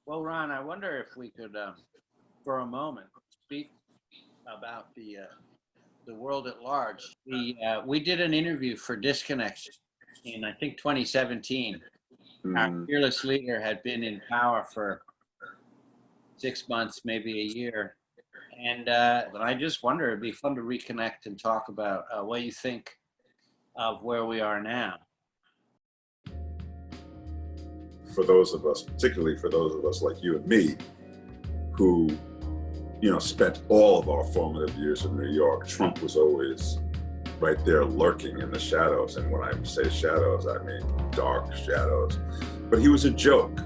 Well, Ron, I wonder if we could, for a moment, speak about the world at large. We did an interview for Disconnect in, I think, 2017. Our fearless leader had been in power for 6 months, maybe a year. And I just wonder, it'd be fun to reconnect and talk about what you think of where we are now. For those of us, particularly for those of us like you and me, who, spent all of our formative years in New York, Trump was always right there lurking in the shadows. And when I say shadows, I mean dark shadows. But he was a joke,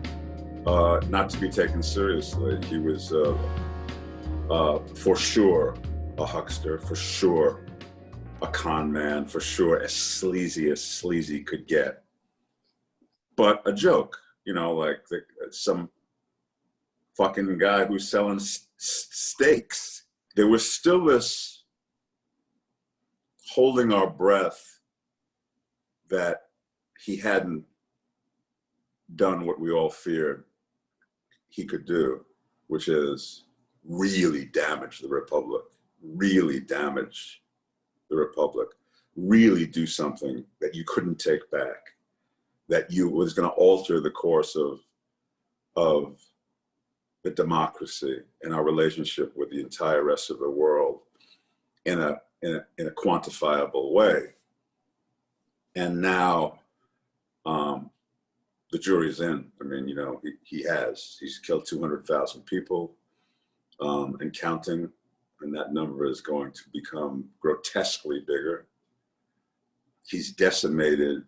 not to be taken seriously. He was, for sure, a huckster, for sure, a con man, for sure, as sleazy could get. But a joke, like some fucking guy who's selling steaks. There was still this holding our breath that he hadn't done what we all feared he could do, which is really damage the Republic, really damage the Republic, really do something that you couldn't take back, that was going to alter the course of the democracy and our relationship with the entire rest of the world in a quantifiable way. And now the jury's in. I mean, he's killed 200,000 people and counting, and that number is going to become grotesquely bigger. He's decimated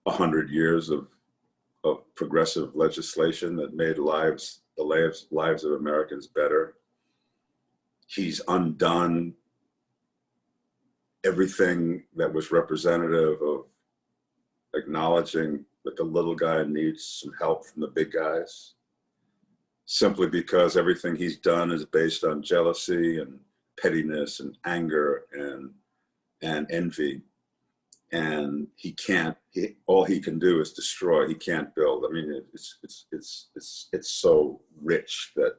100 years of progressive legislation that made the lives of Americans better. He's undone everything that was representative of acknowledging that the little guy needs some help from the big guys, simply because everything he's done is based on jealousy and pettiness and anger and envy. And all he can do is destroy. He can't build. I mean, it's so rich that,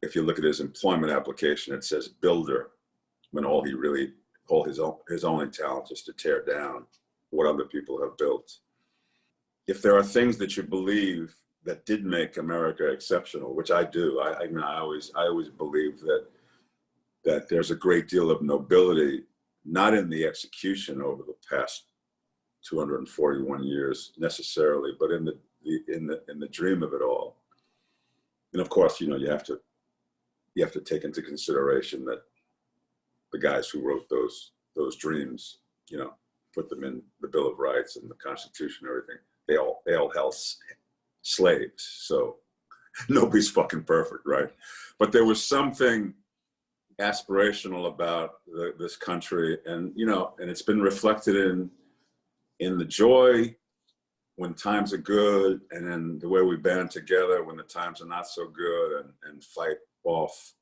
if you look at his employment application, it says builder, when his only talent is to tear down what other people have built. If there are things that you believe that did make America exceptional, which I do, I always believe that there's a great deal of nobility, not in the execution over the past 241 years necessarily, but in the dream of it all. And of course, you have to take into consideration that the guys who wrote those dreams, put them in the Bill of Rights and the Constitution and everything. They all held slaves, so nobody's fucking perfect, right? But there was something aspirational about this country, and and it's been reflected in the joy when times are good, and in the way we band together when the times are not so good, and fight off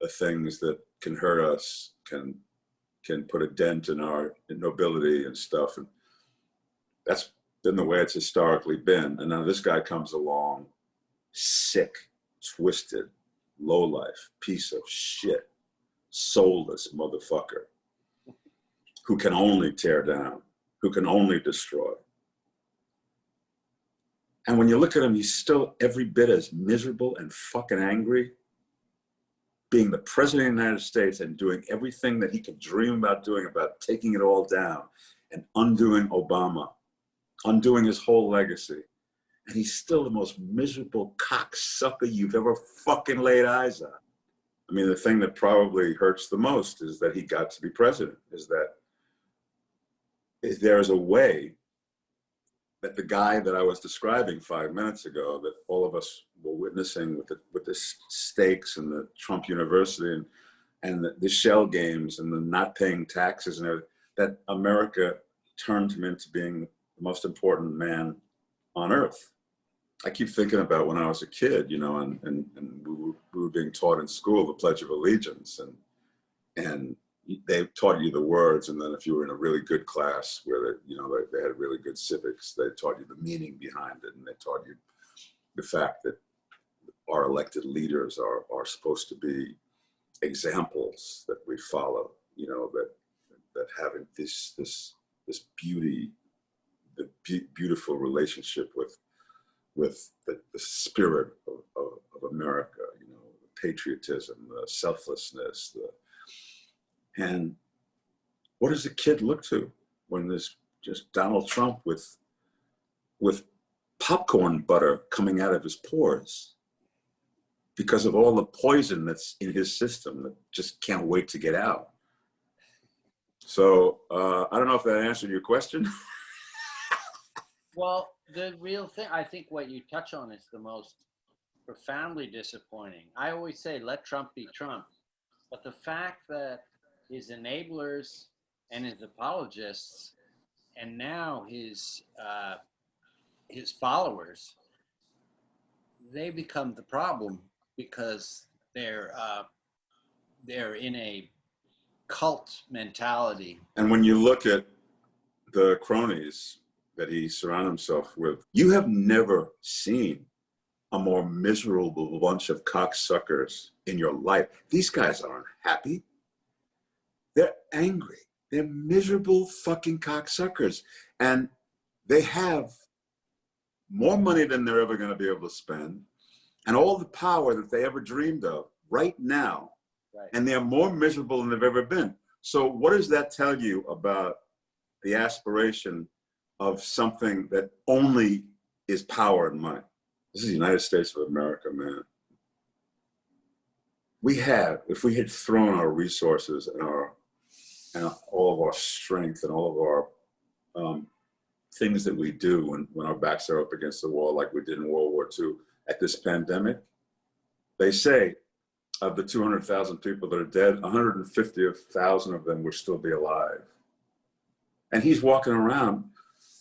the things that can hurt us, can put a dent in our nobility and stuff. And that's been the way it's historically been. And now this guy comes along, sick, twisted, lowlife, piece of shit, soulless motherfucker, who can only tear down, who can only destroy. And when you look at him, he's still every bit as miserable and fucking angry, being the president of the United States and doing everything that he could dream about doing, about taking it all down and undoing Obama, undoing his whole legacy. And he's still the most miserable cocksucker you've ever fucking laid eyes on. I mean, the thing that probably hurts the most is that he got to be president, is that there's a way that the guy that I was describing 5 minutes ago, that all of us were witnessing with the stakes and the Trump University and the shell games and the not paying taxes and everything, that America turned him into being the most important man on earth. I keep thinking about when I was a kid, and we were being taught in school the Pledge of Allegiance, and they taught you the words, and then if you were in a really good class where they had really good civics, they taught you the meaning behind it, and they taught you the fact that our elected leaders are supposed to be examples that we follow. That having this beauty, the beautiful relationship with the spirit of America, the patriotism, the selflessness, and what does a kid look to when there's just Donald Trump with popcorn butter coming out of his pores because of all the poison that's in his system that just can't wait to get out? So I don't know if that answered your question. Well, the real thing, I think what you touch on is the most profoundly disappointing. I always say, let Trump be Trump. But the fact that his enablers and his apologists, and now his followers, they become the problem because they're in a cult mentality. And when you look at the cronies that he surrounded himself with, you have never seen a more miserable bunch of cocksuckers in your life. These guys aren't happy. They're angry. They're miserable fucking cocksuckers. And they have more money than they're ever going to be able to spend, and all the power that they ever dreamed of right now. Right. And they're more miserable than they've ever been. So what does that tell you about the aspiration of something that only is power and money? This is the United States of America, man. If we had thrown our resources and all of our strength and all of our things that we do when our backs are up against the wall, like we did in World War II, at this pandemic, they say of the 200,000 people that are dead, 150,000 of them will still be alive. And he's walking around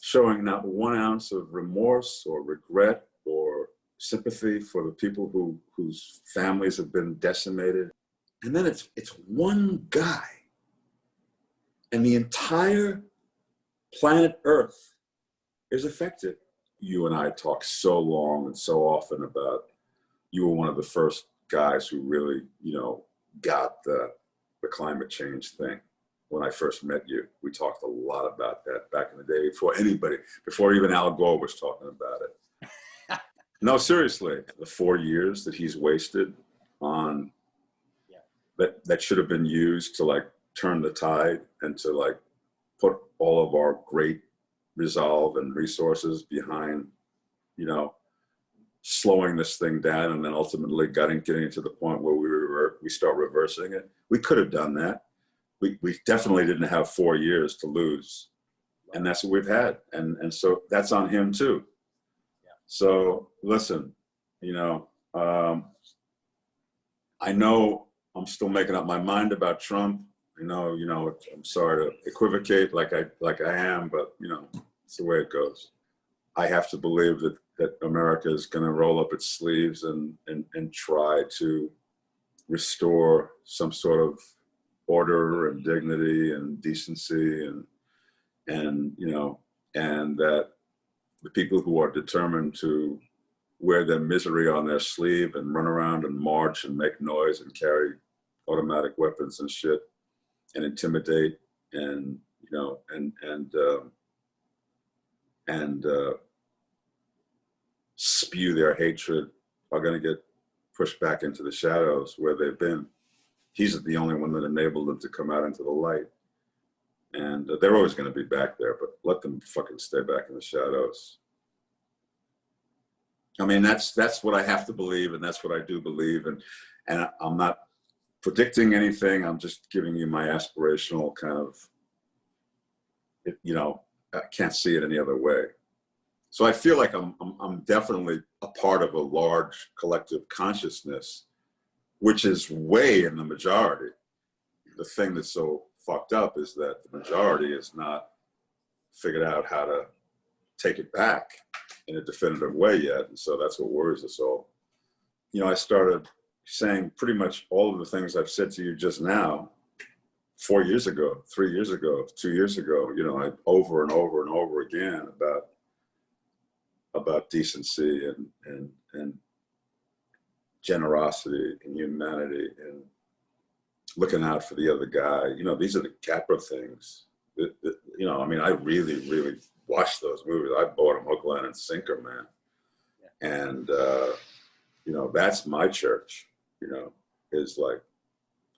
showing not 1 ounce of remorse or regret or sympathy for the people whose families have been decimated. And then it's one guy, and the entire planet Earth is affected. You and I talk so long and so often about, you were one of the first guys who really, got the climate change thing. When I first met you, we talked a lot about that back in the day, before even Al Gore was talking about it. No, seriously, the 4 years that he's wasted on that should have been used to turn the tide and to put all of our great resolve and resources behind, slowing this thing down, and then ultimately getting to the point where we start reversing it. We could have done that. We definitely didn't have 4 years to lose, and that's what we've had. And so that's on him too. Yeah. So listen, I know I'm still making up my mind about Trump. I'm sorry to equivocate like I am, but it's the way it goes. I have to believe that America is going to roll up its sleeves and try to restore some sort of order and dignity and decency and that the people who are determined to wear their misery on their sleeve and run around and march and make noise and carry automatic weapons and shit and intimidate and spew their hatred are going to get pushed back into the shadows where they've been. He's the only one that enabled them to come out into the light. And they're always going to be back there, but let them fucking stay back in the shadows. I mean, that's what I have to believe, and that's what I do believe. And I'm not predicting anything. I'm just giving you my aspirational kind of, I can't see it any other way. So I feel like I'm definitely a part of a large collective consciousness, which is way in the majority. The thing that's so fucked up is that the majority is not figured out how to take it back in a definitive way yet. And so that's what worries us all. I started saying pretty much all of the things I've said to you just now 4 years ago, 3 years ago, 2 years ago, you know, over and over and over again about decency and generosity and humanity and looking out for the other guy. You know, these are the Capra things. You know, I mean, I really, really watched those movies. I bought them hook, line, and sinker, man. Yeah. And, you know, that's my church, you know, is like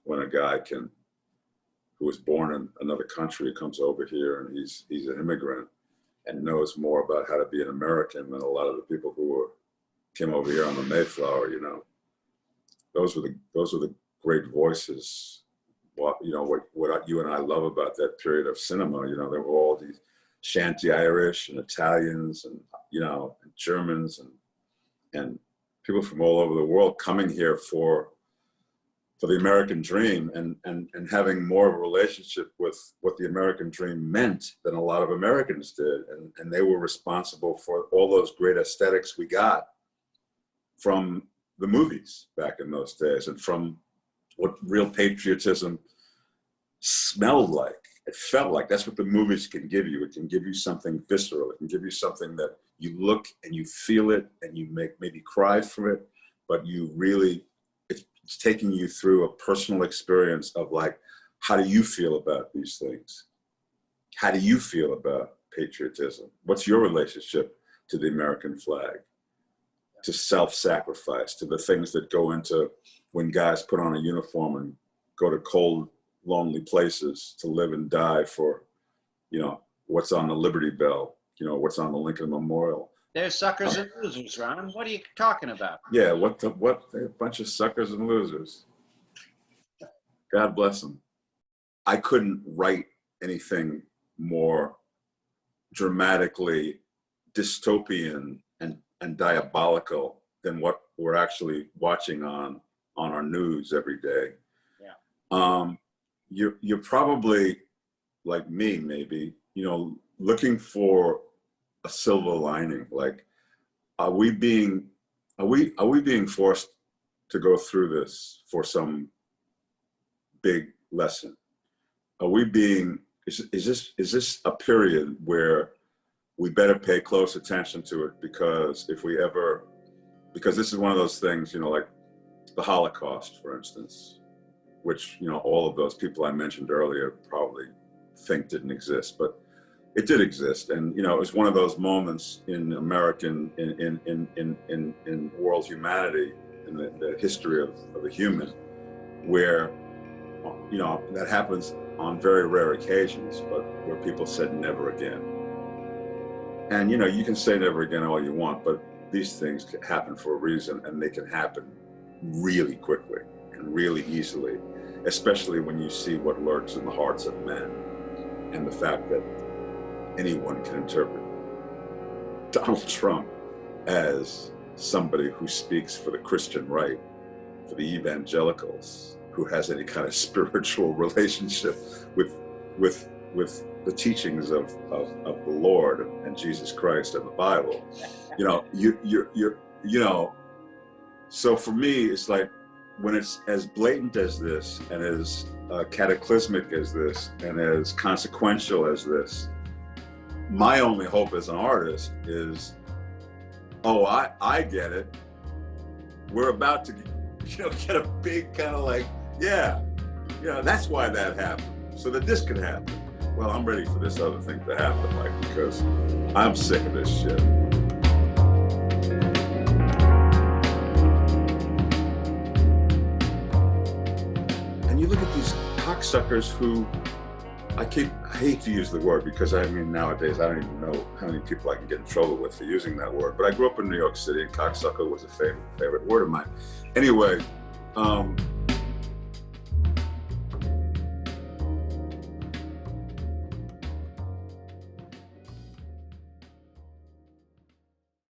when a guy who was born in another country comes over here and he's an immigrant and knows more about how to be an American than a lot of the people who came over here on the Mayflower, you know. Those were the great voices. You know, what you and I love about that period of cinema, you know, there were all these Shanty Irish and Italians and, you know, and Germans and people from all over the world coming here for the American dream and having more of a relationship with what the American dream meant than a lot of Americans did. And they were responsible for all those great aesthetics we got from the movies back in those days and from what real patriotism smelled like. It felt like. That's what the movies can give you. It can give you something visceral. It can give you something that you look and you feel it and you maybe cry for it, but you really, it's taking you through a personal experience of like, how do you feel about these things? How do you feel about patriotism? What's your relationship to the American flag, to self-sacrifice, to the things that go into when guys put on a uniform and go to cold, lonely places to live and die for, you know, what's on the Liberty Bell, you know, what's on the Lincoln Memorial. They're suckers and losers, Ron. What are you talking about? Yeah, they're a bunch of suckers and losers. God bless them. I couldn't write anything more dramatically dystopian and diabolical than what we're actually watching on our news every day. Yeah. You're probably like me, maybe, you know, looking for a silver lining. Like, are we being forced to go through this for some big lesson? Are we being, is this a period where we better pay close attention to it? Because because this is one of those things, you know, like the Holocaust, for instance, which, you know, all of those people I mentioned earlier probably think didn't exist, but it did exist. And, you know, it was one of those moments in American, in world humanity, in the history of the human, where, you know, that happens on very rare occasions, but where people said never again. And, you know, you can say never again all you want, but these things can happen for a reason, and they can happen really quickly and really easily, especially when you see what lurks in the hearts of men and the fact that anyone can interpret Donald Trump as somebody who speaks for the Christian right, for the evangelicals, who has any kind of spiritual relationship with the teachings of the Lord and Jesus Christ and the Bible. You know, you know, so for me, it's like, when it's as blatant as this and as cataclysmic as this and as consequential as this, my only hope as an artist is, oh, I get it. We're about to, you know, get a big kind of like, yeah, that's why that happened, so that this could happen. Well, I'm ready for this other thing to happen, like, because I'm sick of this shit. And you look at these cocksuckers who, I hate to use the word, because I mean, nowadays, I don't even know how many people I can get in trouble with for using that word, but I grew up in New York City and cocksucker was a favorite word of mine. Anyway,